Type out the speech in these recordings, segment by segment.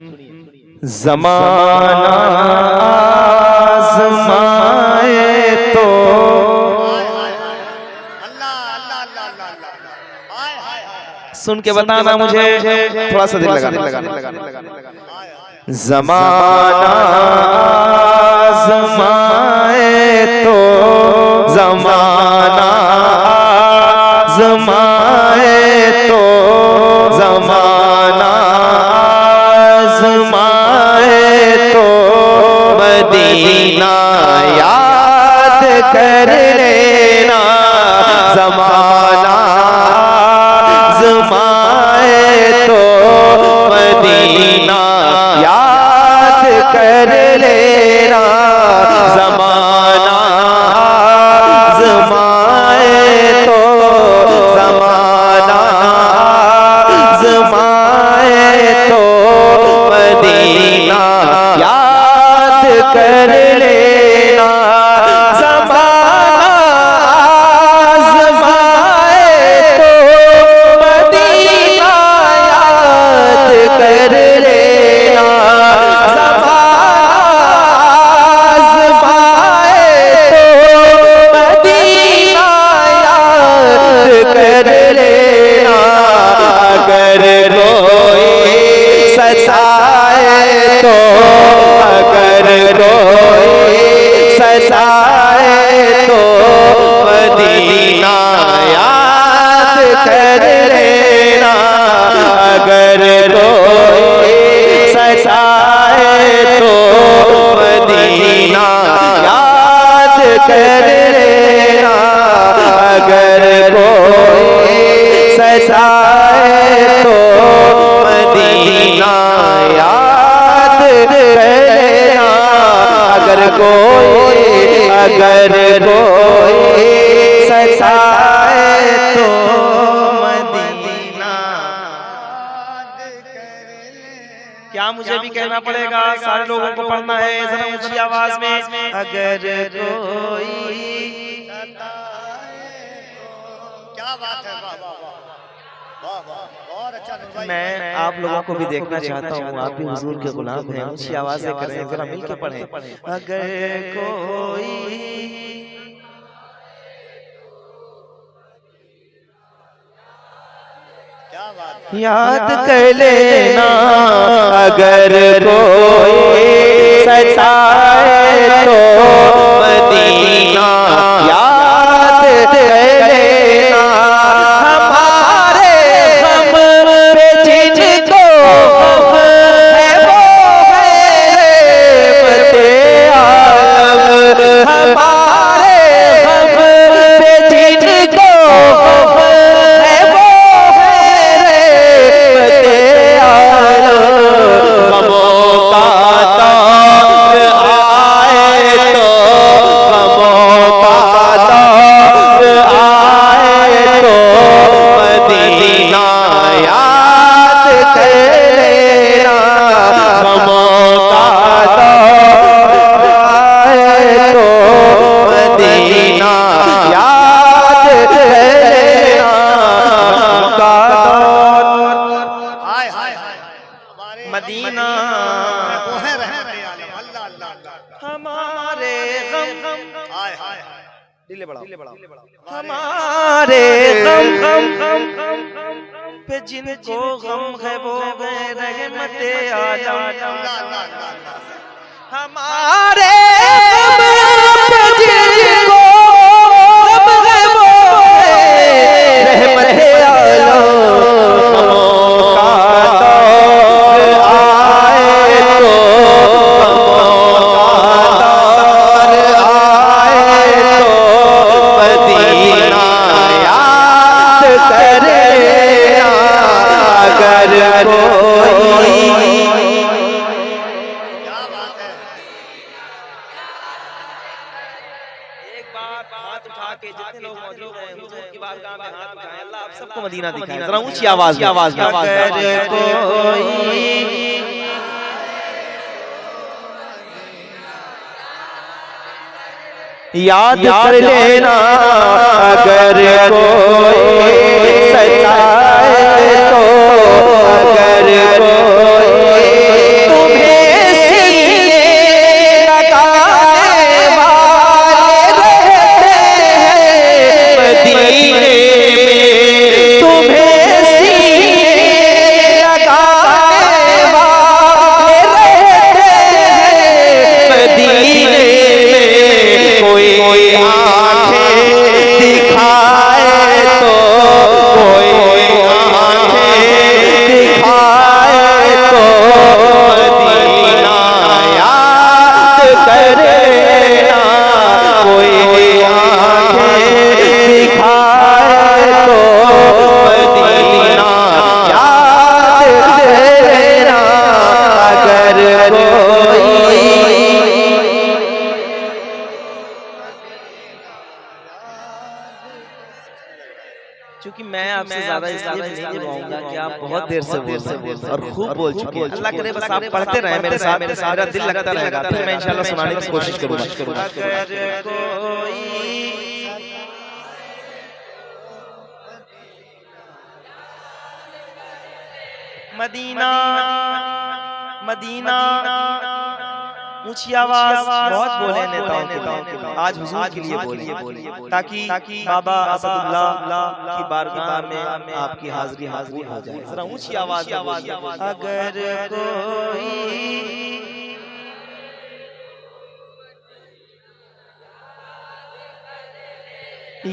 ज़माना आज़माए तो सुन के बताना मुझे, थोड़ा सा दिल लगा। ज़माना आज़माए तो ज़माना आज़माए तो ज़माना आज़माए तो मदीना याद कर लेना। ज़माना आज़माए तो मदीना याद कर लेना। ज़माना आज़माए तो ज़माना आज़माए तो मदीना याद कर लेना। ज़माना आज़माए तो मदीना याद कर लेना। अगर कोई सताए तो मदीना याद कर लेना। अगर कोई सताए तो मदीना याद कर लेना। अगर कोई सताए तो मदीना याद कर लेना। अगर कोई सताए तो मदीना। क्या मुझे भी कहना पड़ेगा? सारे लोगों को पढ़ना है जरा ऊंची आवाज में। अगर कोई क्या बात है, वाह वाह वाह वाह, बहुत अच्छा। मैं आप लोगों को भी देखना चाहता हूँ, आप भी हुजूर के गुलाम हैं। ऊंची आवाज से करें, जरा मिलकर पढ़ें। अगर कोई क्या बात है, याद कर लेना। अगर कोई सताए तो मदीना याद कर लेना। हमारे गम पे जिनको गम है वो है रहमते आलम। हमारे गम पे जिनको गम है वो है रहमते आलम। गमों का दौर आए तो गमों का दौर आए तो मदीना याद कर लेना। गमों का दौर आए तो मदीना याद कर लेना। का दौर हाय हाय हाय, हमारे मदीना वो है रहमते आलम। अल्लाह अल्लाह अल्लाह, हमारे गम हाय हाय हाय, दिले बढ़ाओ हमारे गम पे जिनको गम है वो है रहमते आलम। अल्लाह अल्लाह अल्लाह, हमारे गम पे जिनको गम है वो है रहमते आलम। गमों का दौर आए तो मदीना याद कर लेना। अगर कोई क्या बात है। एक बार हाथ उठा के जितने लोग मौजूद हैं हुजूर की बारगाह में हाथ उठाएं। अल्लाह आप सबको मदीना दिखाए। जरा ऊंची आवाज में। अगर कोई याद कर लेना। अगर कोई सताए तो अगर कोई आपसे ज्यादा इसलिए नहीं दिलवाऊंगा कि आप बहुत देर से बोल रहे हैं और खूब बोल चुके हैं। अल्लाह करे बस आप पढ़ते रहें मेरे साथ, मेरा दिल लगता रहेगा, फिर मैं इंशाल्लाह सुनाने की कोशिश करूंगा। अगर कोई मदीना मदीना ऊंची आवाज बहुत बोले नेताओं के, आज हुजूर के लिए बोलिए ताकि बाबा असदुल्लाह की बारगाह में आपकी हाजिरी हो जाए। जरा ऊंची आवाज में बोलिए। अगर कोई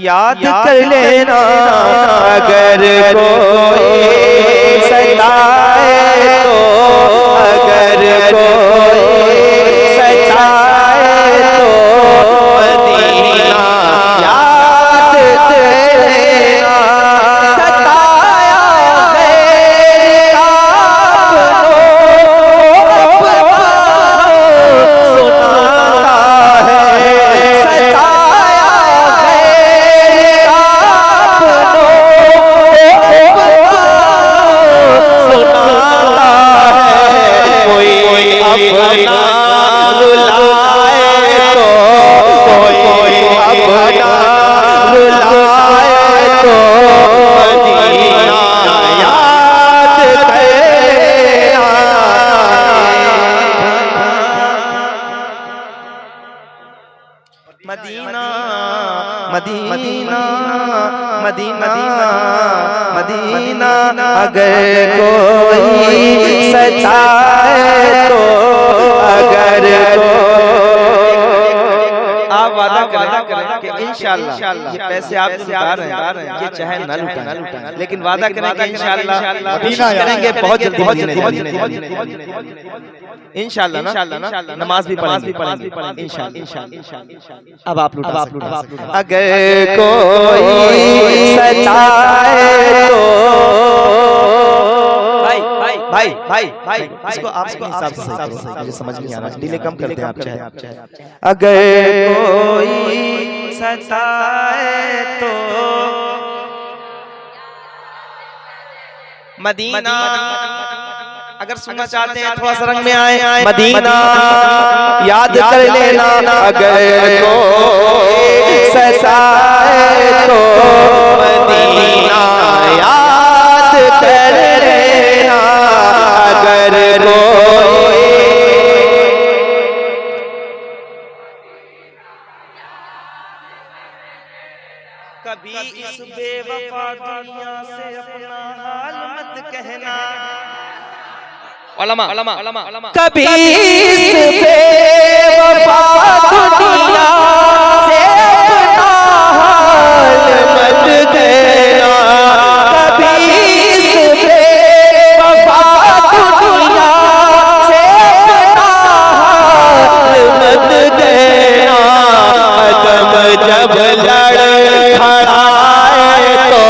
याद कर लेना, अगर कोई सताए तो, अगर कोई सताए तो मदीना याद कर लेना। सताया गैर सुनाता है, सताया अपना रुलाए तो, कोई अपना रुलाए तो मदीना याद करेगा। मदीना मदीना मदीना मदीना अगर कोई सताए तो, अगर आप वादा करें कि इंशाल्लाह ये पैसे आप जो लुटा रहे हैं ये चाहे न लुटाएं, लेकिन वादा करें कि इंशाल्लाह करेंगे बहुत जल्दी इंशाल्लाह ना, नमाज भी पढ़ेंगे इंशाल्लाह। अब आप लुटा। अगर कोई सताए तो भाई इसको आप अपने हिसाब से सही करो, मुझे समझ नहीं आ रहा, डिले कम करते हैं आप चाहे। अगर कोई सताए तो मदीना, अगर सुनना चाहते हैं थोड़ा सा रंग में आए, मदीना याद कर लेना, अगर कोई सताए तो मदीना याद कर लेना। अगर कोई कभी इस बेवफा दुनिया से अपना हाल मत कहना, कभी इस बेवफा दुनिया से अपना हाल मत कहना, कभी इस बेवफा दुनिया से अपना हाल मत कहना। कदम जब लड़ खड़ाए तो,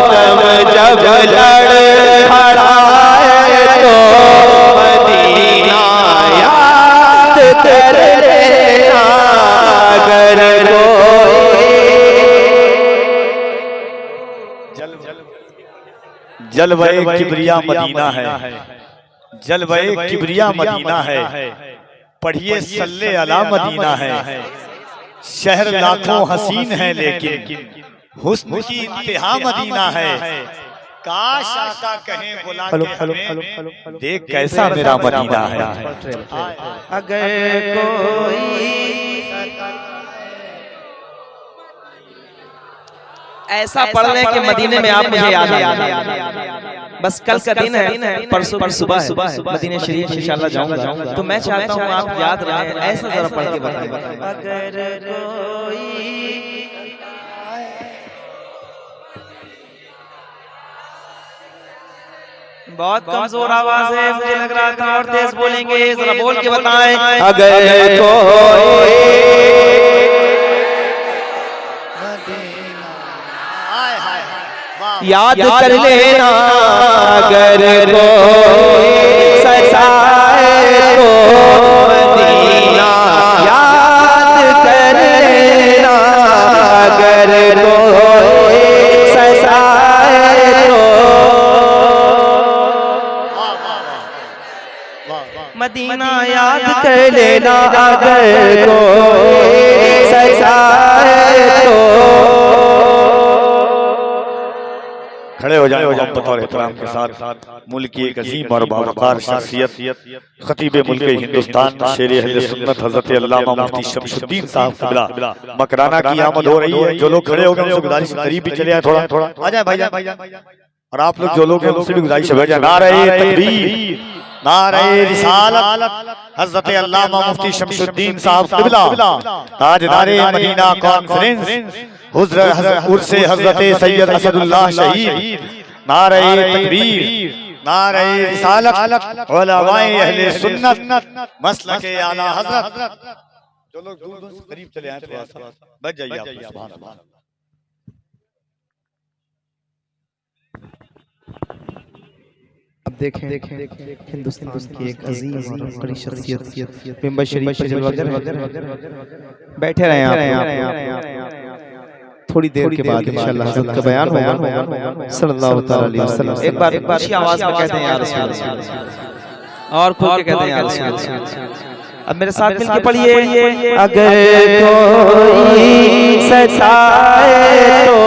कदम जब लड़ खड़ाए तो मदीना याद कर लेना। अगर जलवाए किबरिया मदीना है, जलवाए किबरिया मदीना है, पढ़िए सल्ले अला मदीना है। शहर लाखों हसीन है लेकिन हुस्न की इंतहा मदीना है। काश आका कहें बुला के हमें, देख कैसा मेरा मदीना है। अगर कोई ऐसा पढ़ लें कि मदीने में आप मुझे याद आ जाए। बस कल का दिन है, परसों की सुबह है, मदीने शरीफ इंशाल्लाह जाऊंगा, तो मैं चाहता हूँ आप याद रहें, ऐसा जरा पढ़ के बताएं। अगर कोई बहुत कमजोर आवाज है, मुझे लग रहा था और तेज बोलेंगे, जरा बोल के बताएं। अगर कोई याद कर लेना, अगर कोई सताए तो मदीना याद कर लेना। अगर कोई सताए मदीना याद कर लेना अगर कोई सजाए तो। खड़े हो जाए मोहब्बत और एहतराम के साथ मुल्क की एक अजीम और बावकार शख्सियत खतीब मुल्क हिंदुस्तान शेर अहले सुन्नत हजरत अल्लामा मुफ्ती शमशुद्दीन साहब क़िबला मकराना की आमद हो रही है। जो लोग खड़े हो गए उनसे गुजारिश करीब भी चले आए, थोड़ा थोड़ा आ जाए भाई। और आप लोग जो लोग हैं उनसे भी गुजारिश है, नारे तकबीर, नारे रिसालत, हजरत अल्लामा मुफ्ती शमशुद्दीन साहब क़िबला ताजदारे मदीना कॉन्फ्रेंस उर्से हजरत सैयद असदुल्लाह शहीद, नारे तकबीर, नारे रिसालत, उलमाए अहले सुन्नत मसलके आला हजरत। जो लोग दूर दूर से करीब चले आए थोड़ा सा बच जाइए आप। सुभान अल्लाह। अब देखें हिंदुस्तान की एक अजीम और बड़ी शख्सियत मिंबर शरीफ पर जलवा बैठे रहे आप। थोड़ी देर के बाद इंशाअल्लाह हज़रत का बयान होगा सल्लल्लाहु अलैहि वसल्लम। एक बार ऊंची आवाज में कहते हैं या रसूल अल्लाह, और खोल के कहते हैं या रसूल अल्लाह। अब मेरे साथ मिलके पढ़िए, अगर कोई सजाए तो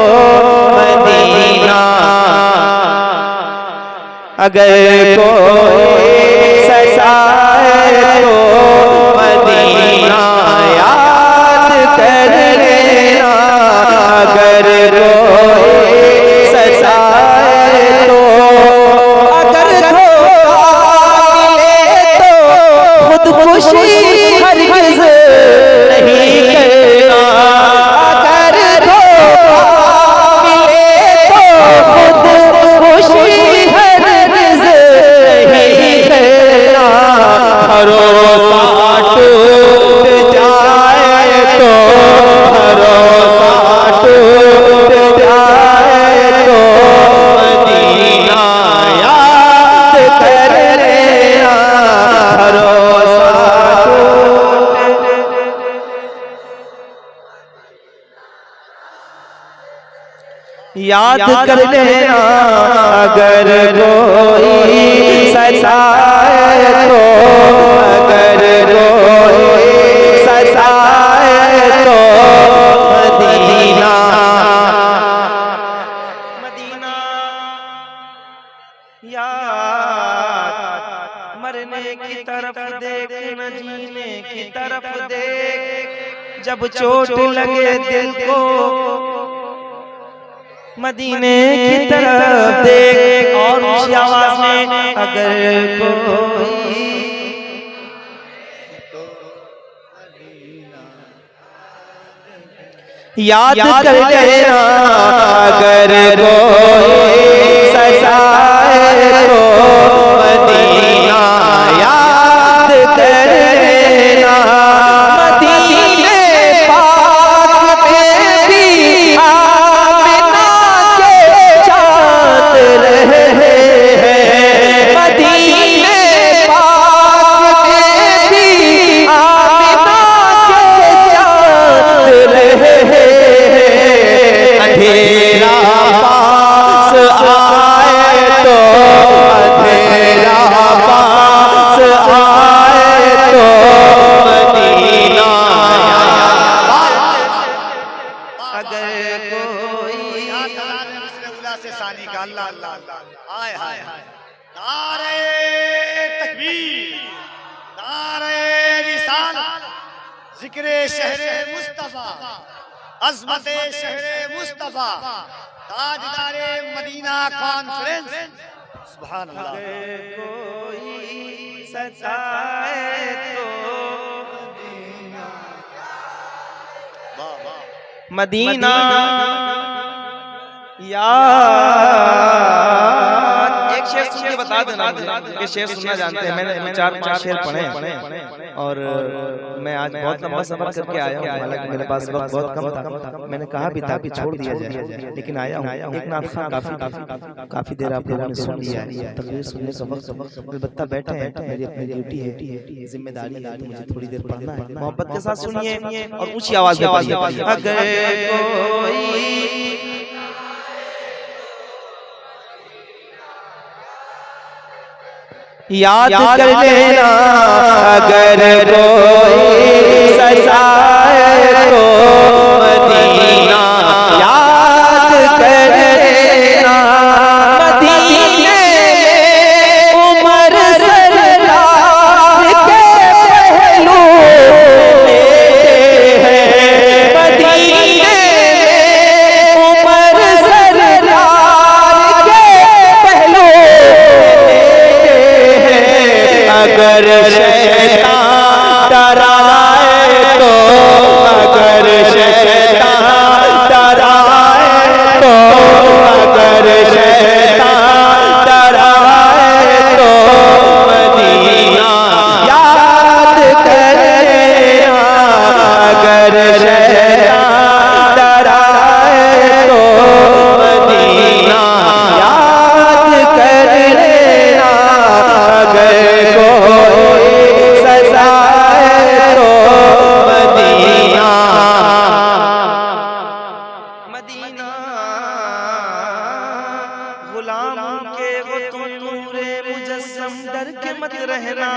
मदीना, अगर कोई सजाए तो मदीना याद कर लेना, अगर कोई सजाए तो, अगर धोखा मिले तो खुद खुशी हरगिज़ नहीं करना, अगर धोखा मिले तो खुद खुशी हरगिज़ नहीं करना, भरोसा टूट जाए तो, भरोसा टूट जाए तो मदीना याद कर लेना, भरोसा टूट। याद कर लेना अगर कोई सजाए तो, अगर कोई सजाए तो मदीना, मदीना याद, मरने की तरफ देख न जीने की तरफ देख, जब चोट लगे दिल को मदीने की तरफ देख। और ऊंची आवाज में, अगर कोई याद कर लेना, अगर कोई सजाए तो मदीना याद कर लेना, मदीने पाक में भी आमिना के चाँद रहे हैं, मदीने पाक में भी आमिना के चाँद रहे हैं, अंधेरा पास आए तो, अंधेरा पास आए तो मदीना, अगर कोई से सानी का अल्लाह अल्लाह आए हाय हाय, नारे तकबीर, नारे रिसालत, जिक्रे शहरे मुस्तफा, अज़मते शहरे मुस्तफा, ताजदारे मदीना कॉन्फ्रेंस। सुभान अल्लाह। कोई सजाए तो मदीना याद। एक शेर सुन के बता देना मुझे, ये शेर सुनना जानते हैं। मैंने 4-5 शेर पढ़े और मैं आज बहुत लंबा सफर करके आया हूँ, हालांकि मेरे पास वक्त बहुत कम था। मैंने कहा भी था कि छोड़ दिया जाए, लेकिन आया हूँ। एक नाथ काफी देर आप लोगों ने सुन लिया है। तकरीर सुनने का वक्त अलबत्ता बैठे हैं, मेरी अपनी ड्यूटी है, जिम्मेदारी है, मुझे थोड़ी देर पढ़ना है। मोहब्बत के साथ सुनिए और ऊंची आवाज में पढ़िए, अगर कोई याद कर लेना अगर कोई सजाए तो मदीना याद कर लेना। मदीने उमर सरदार के पहलू लेते हैं। मदीने उमर सरदार के पहलू अगर शैतान डराए तो अगर शैतान डराए तो अगर शैतान डराए तो मदीना याद कर लेना। अगर शैतान डराए तो मदीना याद कर लेना। अगर कोई सजाए तो मदीना मदीना गुलाम के वो नूरे मुजस्सम डर के मत रहना।